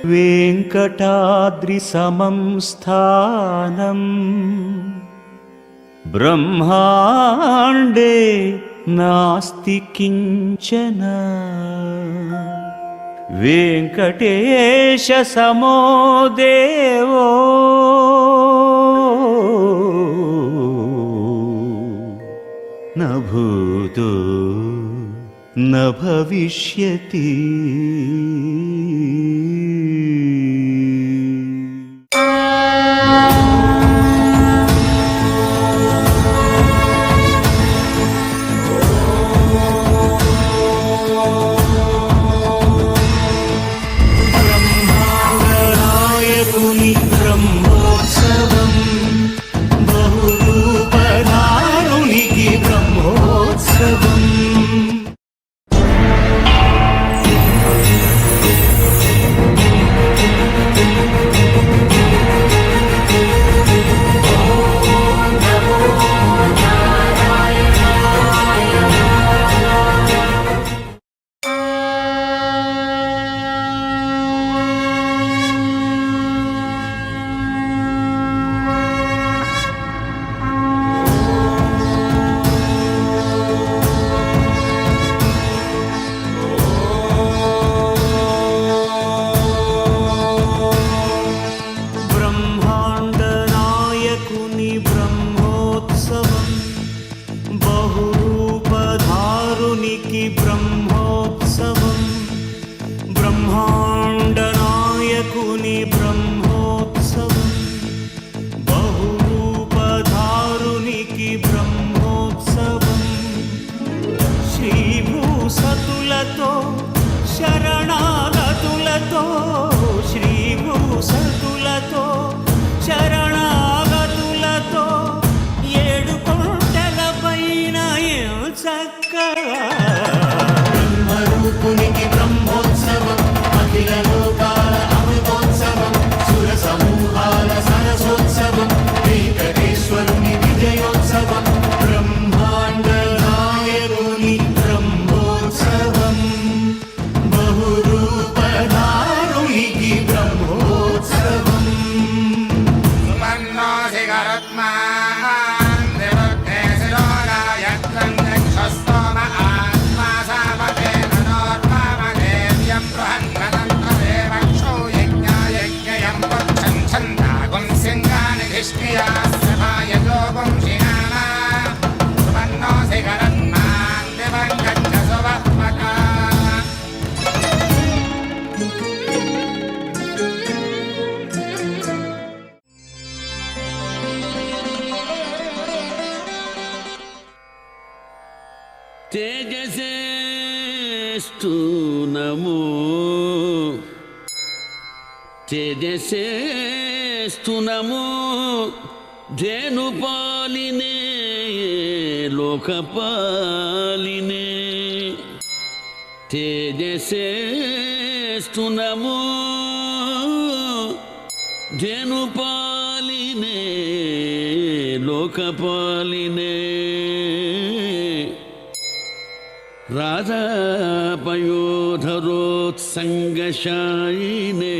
వెంకటాద్రి సమం స్థానం బ్రహ్మాండే నాస్తి కించన వెంకటేశ సమో దేవో న భూతో న భవిష్యతి. బ్రహ్మోత్సవం బ్రహ్మాండ నాయకుని బ్రహ్మోత్సవం బహురూపధారునికి బ్రహ్మోత్సవం శ్రీభూసతులతో శరణాగతులతో శ్రీభూసతులతో శరణాగతులతో ఏడు కొండల పైన చక్కగా బ్రహ్మరూపునికి బ్రహ్మోత్సవం అఖిల లోకాల అమృతోత్సవం సుర సమూహాల సరసోత్సవం వెంకటేశ్వరుని విజయోత్సవం బ్రహ్మాండ నాయకుని బ్రహ్మోత్సవం బహురూపధారునికి బ్రహ్మోత్సవం తేజసేస్తు నమో తేజసేస్తు నమో ధేనుపాలినే లోకపాలినే తేజసేస్తు నమో ధేనుపాలినే లోకపాలినే రాధాపయోధరోత్సంగశాయినే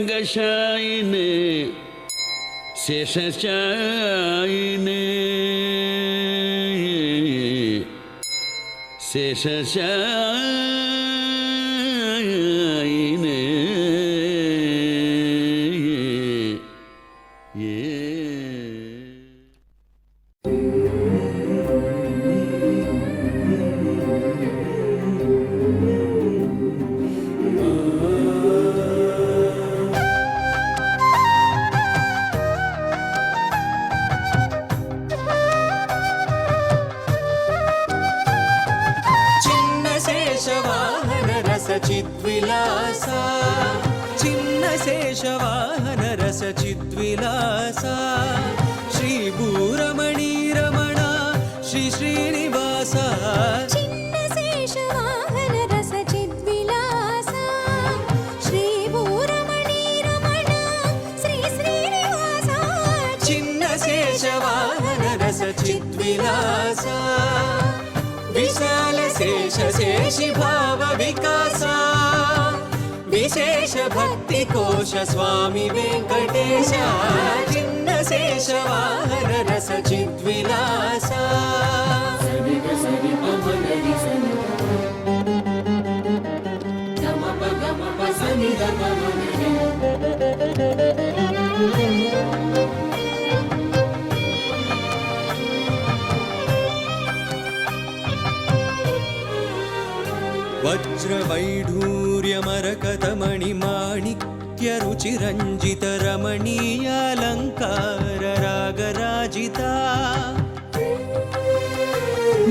రాధాపయోధరోత్సంగశాయినే శేషశాయినే శేషశాయినే చిద్విలాసా చిన్న శేషవాహన రస చిద్విలాసా శ్రీ భూరమణి రమణ శ్రీ శ్రీనివాస చిన్న శేషవాహన రస చిద్విలాసా శ్రీ భూరమణి రమణ శ్రీ శ్రీనివాస చిన్న శేషవాహన రస చిద్విలాసా విశాల శేష శేషి భావ వికాస విశేష భక్తి కోశ స్వామి వెంకటేశ చిన్న శేష వాహన రస చిద్విలాస వజ్రవైఢూర్యమరకతమణి మాణిక్య రుచిరంజిత రమణీయాలంకార రాగరాజిత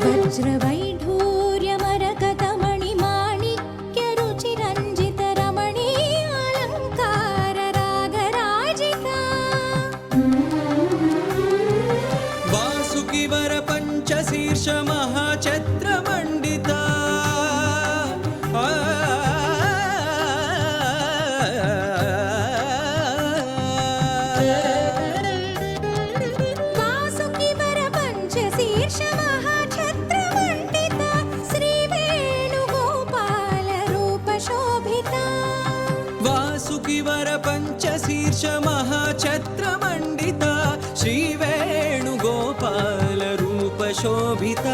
వజ్రవైఢూర్యమరకతమణి మాణిక్య రుచిరంజిత రమణీయాలంకార రాగరాజిత వాసుకి వర పంచశీర్ష మహాఛత్ర మండిత వాసుకి వర పంచశీర్ష మహాఛత్ర మండిత శ్రీ వేణుగోపాల రూప శోభిత వాసుకి వర పంచశీర్ష మహాఛత్ర మండిత శ్రీ వేణుగోపాల రూప శోభిత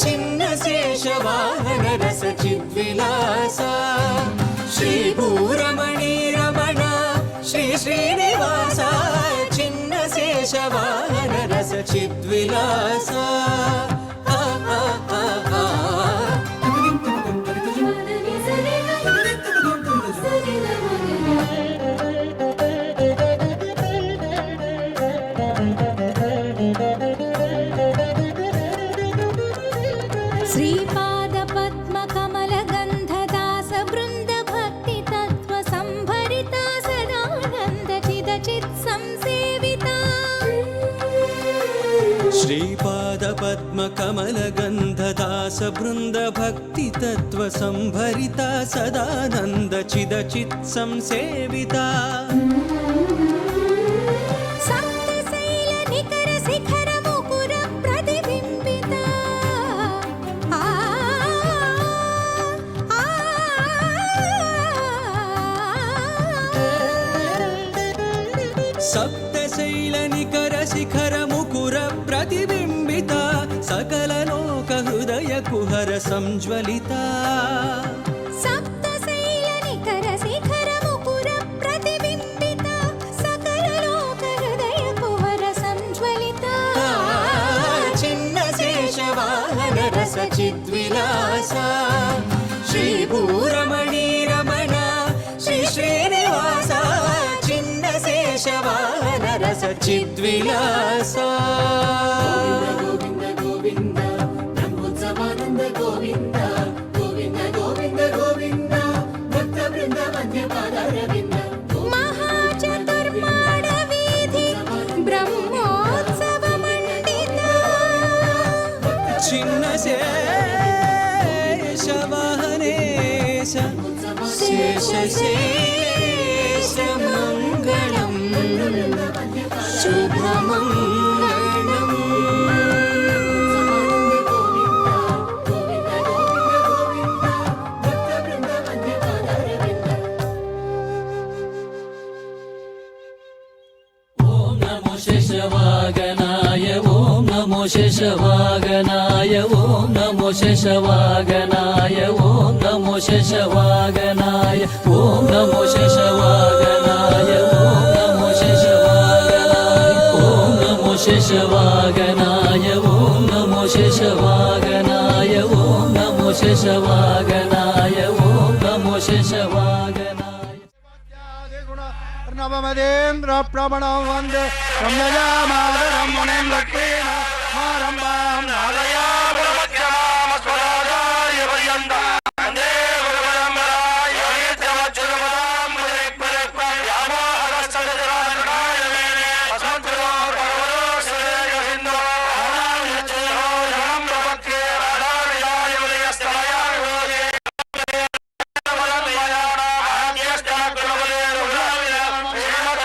చిన్న శేష వాహన రస చిద్విలాస శ్రీ భూరమణి రమణ శ్రీ శ్రీనివాస చిన్న శేష వాహన రస చిద్విలాస శ్రీపాద పద్మ కమల గంధదాస బృంద భక్తి తత్వ సంభరిత సదానంద చిద చిత్ సంసేవిత శ్రీపాద పద్మ కమల గంధదాస బృంద భక్తి తత్వ సంభరిత సదానంద చిద చిత్ సంసేవిత సప్తశైల నికర శిఖర ముకుర ప్రతిబింబిత సప్తశైల నికర శిఖర ముకుర ప్రతిబింబిత సకల లోక హృదయ కుహర సంజ్వలిత సప్తశైల నికర శిఖర ముకుర ప్రతిబింబిత సకల లోక హృదయ కుహర సంజ్వలిత చిన్న శేష వాహన రస చిద్విలాస శ్రీ భూరమణి రమణ శ్రీ శ్రీనివాస చిన్న శేష వాహన రస చిద్విలాస గోవింద గోవింద బ్రహ్మోత్సవానంద గోవింద గోవింద గోవింద గోవింద భక్త బృంద మధ్య పాదారవింద మహాచతుర్మాడ వీధి బ్రహ్మోత్సవ మండిత చిన్న శేష వాహనేశ శేష శేష మంగళం శుభమంగళం ఓం నమో శేషవాగనాయ ఓం నమో శేషవాగనాయ ఓం నమో శేషవాగనాయ ఓం నమో శేషవాగనాయ ఓం నమో శేషవాగనాయ ఓం నమో శేషవాగనాయ ఓం నమో శేషవాగనాయ ఓం నమో శేషవాగనాయ ఓం నమో శేషవాగనాయ ఓం నమో శేషవాగనాయ నవమదేంద్ర ప్రమణం వందే రమ్యజామాదరం మునిం లక్ష్మీన మారంభాం నాదయా బ్రహ్మజ్ఞామస్వరాజాయ పర్యంత వందే గురుపరంపరాయ నిత్యమచ్యుతపదాం యామోహరస్తజరాజనాయ మేనే అసంతరో భగవదో శ్రేయ సింధో ఆనాయచో జనం ప్రపత్యే రాధావియాయ ఉదయస్తమయా యోగే శ్రీమత్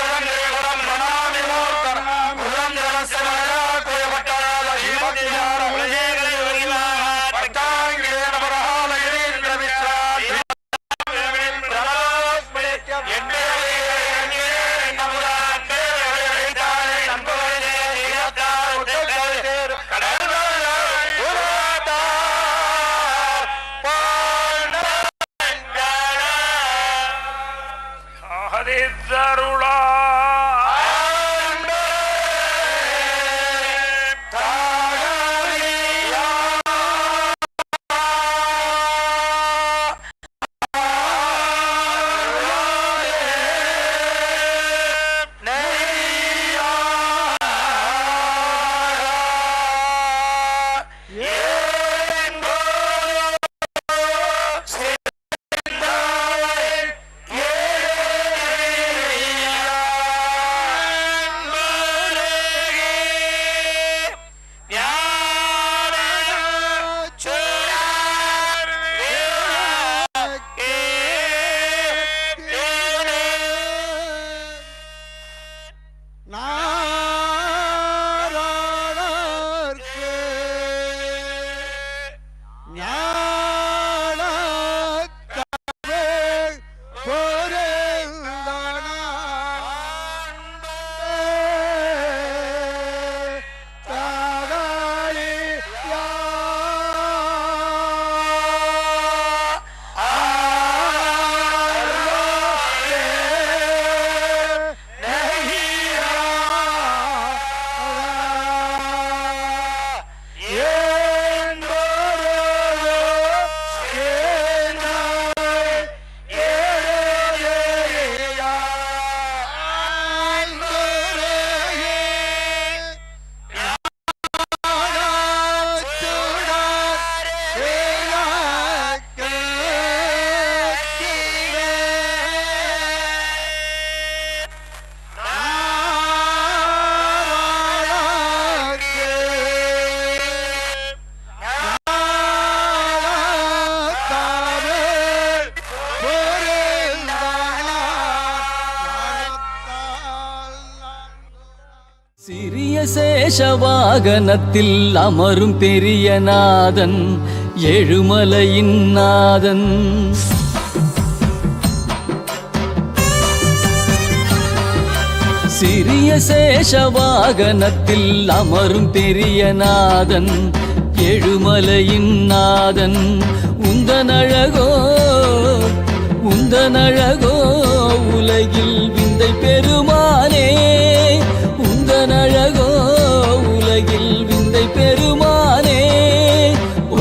வாகனத்தில் அமரும் பெரிய நாதன் எழுமலையின் நாதன். சிறிய சேஷ வாகனத்தில் அமரும் பெரிய நாதன் எழுமலையின் நாதன். உந்தனழகோ உந்தனழகோ உலகில் விந்தை பெருமானே. உந்தனழகோ உலகில் விந்தை பெருமானே.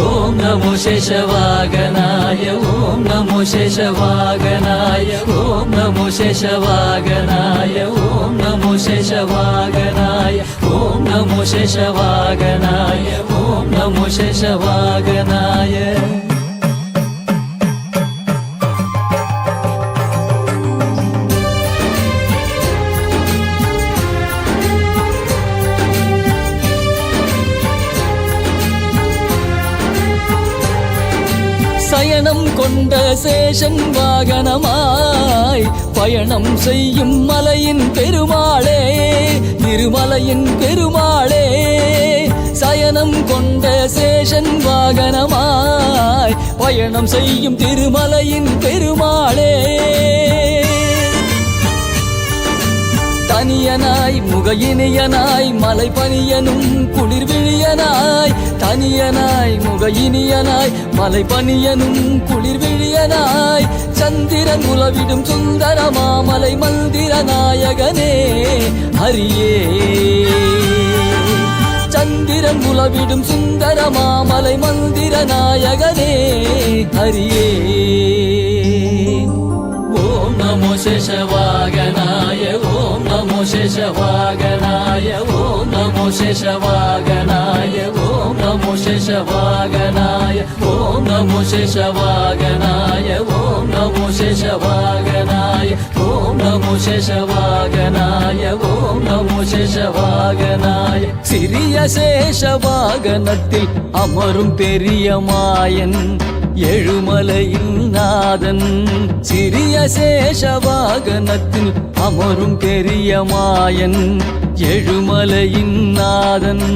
ஓம் நமோ சேஷவாகனாய ஓம் நமோ சேஷவாகனாய ஓம் நமோ சேஷவாகனாய ஓம் நமோ சேஷவாகனாய ஓம் நமோ சேஷவாகனாய ஓம் நமோ சேஷவாகனாய. சயனம் கொண்ட சேஷன் வாகனமாய் பயணம் செய்யும் மலையின் பெருமாளே திருமலையின் பெருமாளே. சயனம் கொண்ட சேஷன் வாகனமாய் பயணம் செய்யும் திருமலையின் பெருமாளே. தனியனாய் முகையினியனாய் மலை பனியனும் குளிர்விழியனாய். தனியனாய் முகையினியனாய் மலை பனியனும் குளிர்விழியனாய். சந்திரன் உலவிடும் சுந்தர மாமலை மந்திர நாயகனே ஹரியே. சந்திரன் உலவிடும் சுந்தர மாமலை மந்திர நாயகனே ஹரியே. ஓம் நமோ சேஷவாகனாய ஓம் நமோ சேஷவாகனாய ஓம் நமோ சேஷவாகனாய ஓம் நமோ சேஷவாகனாய ஓம் நமோ சேஷவாகனாய ஓம் நமோ சேஷவாகனாய ஓம் நமோ சேஷவாகனாய ஓம் நமோ சேஷவாகனாய. சிறிய சேஷவாகனத்தில் அமரும் பெரிய மாயன் எழுமலையின் நாதன். சிறிய சேஷவாகனத்தில் அமரும் பெரிய மாயன் எழுமலையின் நாதன்.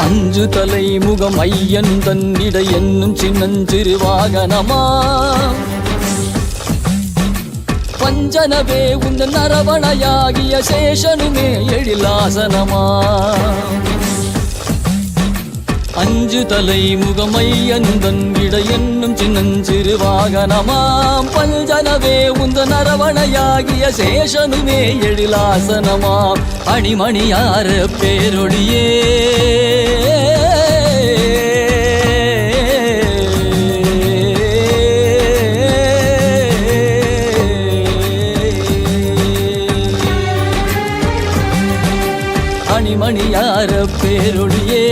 அஞ்சு தலை முகம் ஐயன் தன்னிட என்னும் சின்னஞ்சிறு வாகனமா. பஞ்சனவே உந்த நரவணையாகிய சேஷனுமே எழிலாசனமா. அஞ்சு தலை முகமையந்தன் இட என்னும் சின்னஞ்சிறு வாகனமாம். பஞ்சனவே உந்த நரவணையாகிய சேஷனுமே எழிலாசனமாம். அணிமணியார பேரொழியே அணிமணியார பேரொழியே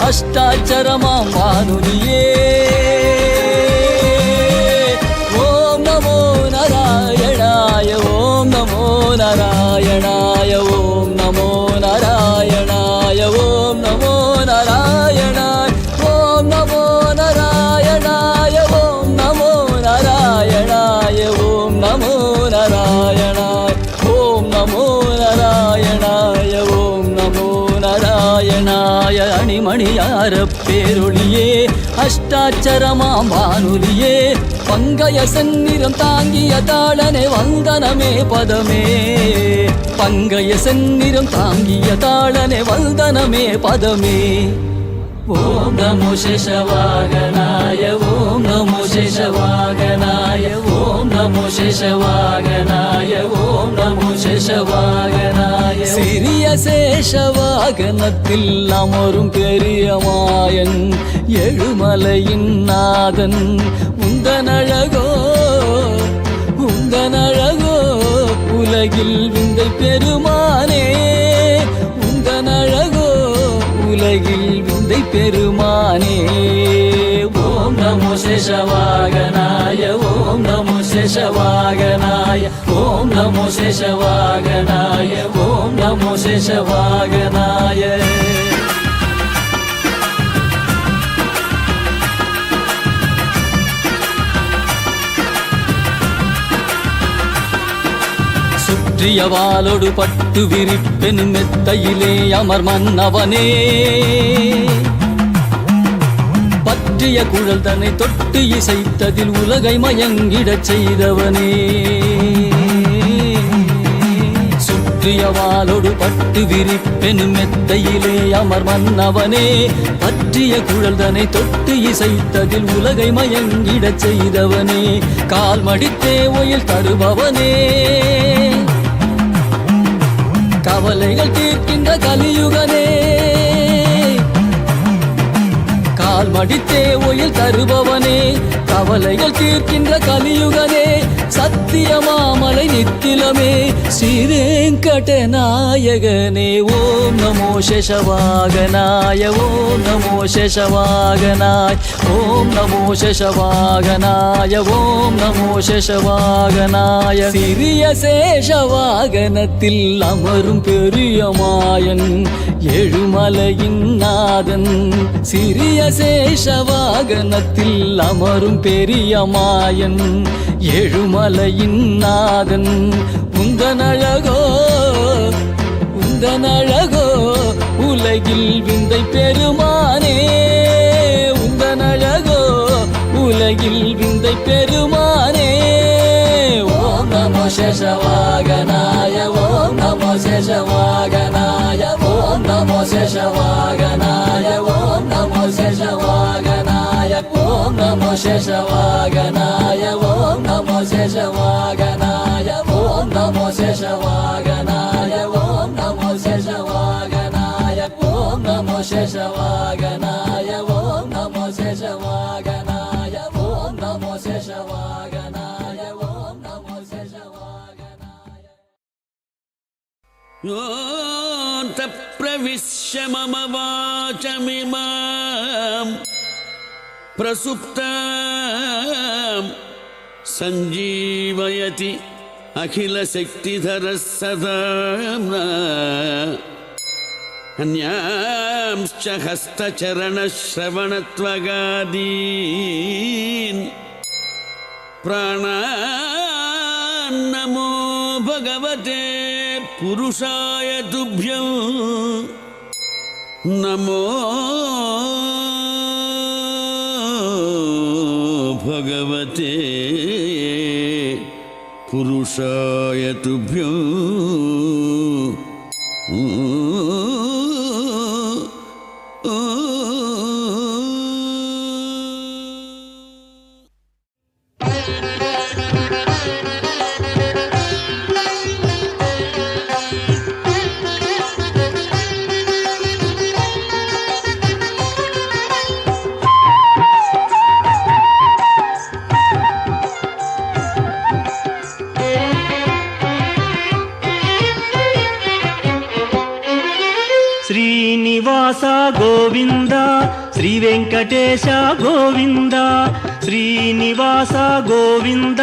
அஷ்டாட்சரமாம் வானொலியே. ஓம் நமோ நாராயணாய ஓம் நமோ நாராயணாய ஓம் நமோ நாராயணாய ஓம் நமோ நாராயணாய ஓம் நமோ நாராயணாய ஓம் நமோ நாராயணாய ஓம் நமோ நாராயணாய ஓம் நமோ நாராயணாய ஓம் நமோ நாராயணாய. அணிமணியார பேரொழியே அஷ்டாட்சரமாம் வானொலியே. பங்கய செந்நிறம் தாங்கிய தாளனே வந்தனமே பதமே. பங்கய செந்நிறம் தாங்கிய தாளனே வந்தனமே பதமே. ஓம் நமோ சேஷவாகனாய ஓம் நமோ சேஷவாகனாய ஓம் நமோ சேஷவாகனாய ஓம் நமோ சேஷவாகனாய. சிறிய சேஷவாகனத்தில் அமரும் பெரிய மாயன் எழுமலையின் நாதன். உந்தனழகோ உந்தனழகோ உலகில் விந்தை பெருமானே. உந்தனழகோ உலகில் விந்தை பெருமானே. ஓம் நமோ சேஷவாகனாய ஓம் நமோ சேஷவாகனாய ஓம் நமோ சேஷவாகனாய ஓம் நமோ சேஷவாகனாய. பற்றிய வாளோடு பட்டு விரிப்பெனு மெத்தையிலே அமர் மன்னவனே பற்றிய குழல் தன்னை தொட்டு இசைத்ததில் உலகை மயங்கிடச் செய்தவனே சுற்றிய வாளோடு பட்டு விரிப்பெனு மெத்தையிலே அமர் மன்னவனே பற்றிய குழல் தன்னை தொட்டு இசைத்ததில் உலகை மயங்கிடச் செய்தவனே கால் மடித்தே ஒயில் தருபவனே கவலைகள் தீர்க்கின்ற கலியுகனே கால் மடித்தே ஒயில் தருபவனே கவலைகள் தீர்க்கின்ற கலியுகனே சத்தியமாமலை நித்திலமே ஸ்ரீவேங்கட நாயகனே ஓம் நமோ சேஷவாகனாய ஓம் நமோ சேஷவாகனாய ஓம் நமோ சேஷவாகனாய ஓம் நமோ சேஷவாகனாய சிறிய சேஷவாகனத்தில் அமரும் பெரிய மாயன் ஏழுமலையின் நாதன் சிறிய சேஷவாகனத்தில் அமரும் பெரிய மாயன் ஏழுமலையின் நாதன் உந்தனழகோ உலகில் விந்தை பெருமானே உந்தனழகோ உலகில் விந்தை பெருமானே ஓம் நமோ சேஷவாகனாய ஓம் நமோ சேஷவாகனாய ஓம் நமோ சேஷவாகனாய ஓம் நமோ சேஷவாகனாய ஓம் நமோ சேஷவாகனாய ஓம் நமோ சேஷவாகனாய ஓம் நமோ சேஷவாகனாய ஓம் நமோ சேஷவாகனாய ஓம் நமோ சேஷவாகனாய ஓம் நமோ சேஷவாகனாய ஓம் நமோ சேஷவாகனாய ஓம் நமோ சேஷவாகனாய योऽन्त प्रविश्य मम वाचमिमां प्रसुप्तां सञ्जीवयति अखिलशक्तिधरः सदा अन्यांश्च हस्तचरणश्रवणत्वगादीन् प्राणान्नमो भगवते पुरुषाय तुभ्यं नमो भगवते पुरुषाय तुभ्यं శ్రీనివాస గోవింద శ్రీ వెంకటేశ గోవింద శ్రీనివాస గోవింద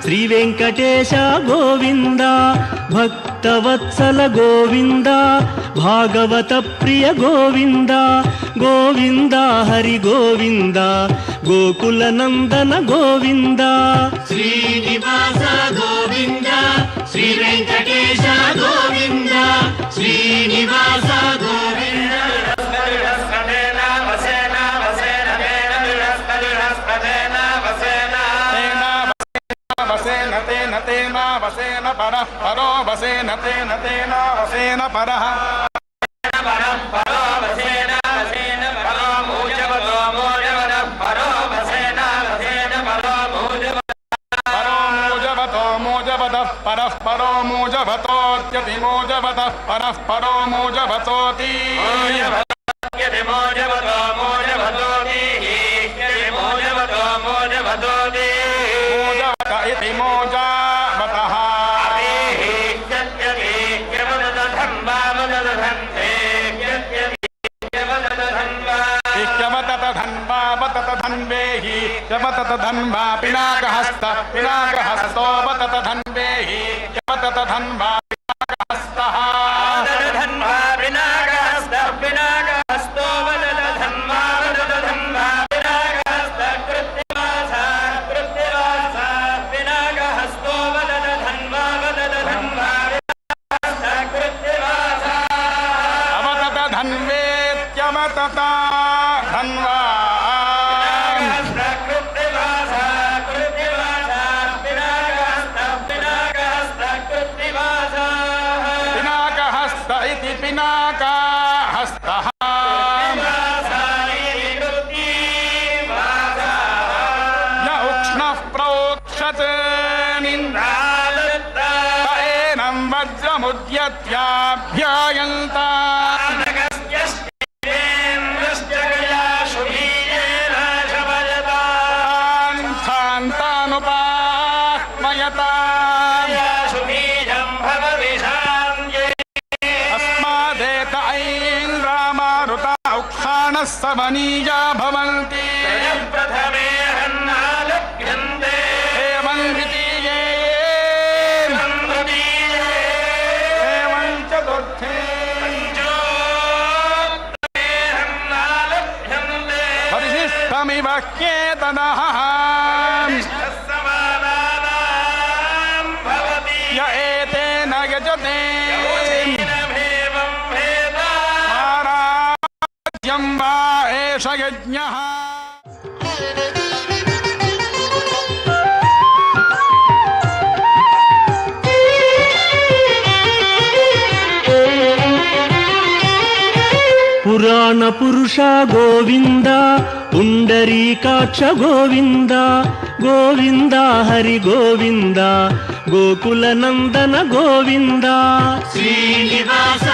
శ్రీ వెంకటేశ గోవింద భక్తవత్సల గోవింద భాగవత ప్రియ గోవింద గోవింద హరి గోవింద గోకుల నందన గోవింద శ్రీనివాస గోవింద శ్రీ వెంకటేశ గోవింద శ్రీనివాస గోవింద వసేన పరః పరో వసేన తేన తేన వసేన పరః పరః పరో వసేన వసేన పరో మూజవతో మూజవతః పరో వసేన వసేన పరో మూజవతః పరః పరో మూజవతోత్యతి మూజవతః పరః పరో మూజవతోతి యతి మూజవతో మూజవతోతి యతి మూజవతో మూజవతోతి మూజవత ఇతి మూజా धन्वा पिनाकहस्त पिनाकहस्तो बतत धन्वेहि बतत धन्वा पिनाकहस्तः धन्वा पिनाकहस्त पिनाकहस्तो बतत धन्वा पिनाकहस्त कृत्यवासा पिनाकहस्तो बतत धन्वा पिनाकाहस्तः य उक्ष्णः प्रोक्षते एनं वज्रमुद्यत्याभ्यायन्ता अस्मादेत ऐन्द्रामारुता उक्षाणः समनीया भवन्ति एवं द्वितीये एवं चतुर्थे परिशिष्टमिव ह्येतदः य एतेन यजते राज्यं वा एष यज्ञः పురాణ పురుష గోవింద పుండరీకాక్ష గోవింద గోవింద హరి గోవింద గోకుల నందన గోవింద శ్రీనివాస